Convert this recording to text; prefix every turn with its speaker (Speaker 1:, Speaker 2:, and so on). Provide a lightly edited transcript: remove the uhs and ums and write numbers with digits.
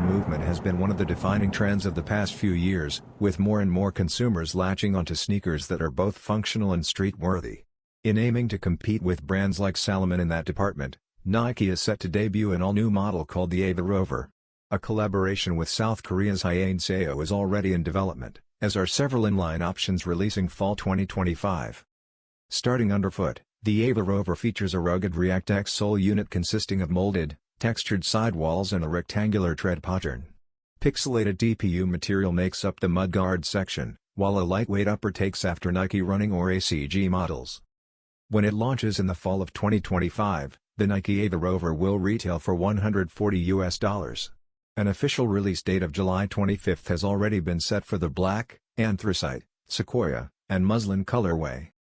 Speaker 1: movement has been one of the defining trends of the past few years, with more and more consumers latching onto sneakers that are both functional and street-worthy. In aiming to compete with brands like Salomon in that department, Nike is set to debut an all-new model called the Ava Rover. A collaboration with South Korea's Hyein is already in development, as are several inline options releasing fall 2025. Starting underfoot, the Ava Rover features a rugged React X sole unit consisting of molded, textured sidewalls and a rectangular tread pattern. Pixelated TPU material makes up the mudguard section, while a lightweight upper takes after Nike Running or ACG models. When it launches in the fall of 2025, the Nike Ava Rover will retail for $140. An official release date of July 25 has already been set for the black, anthracite, sequoia, and muslin colorway.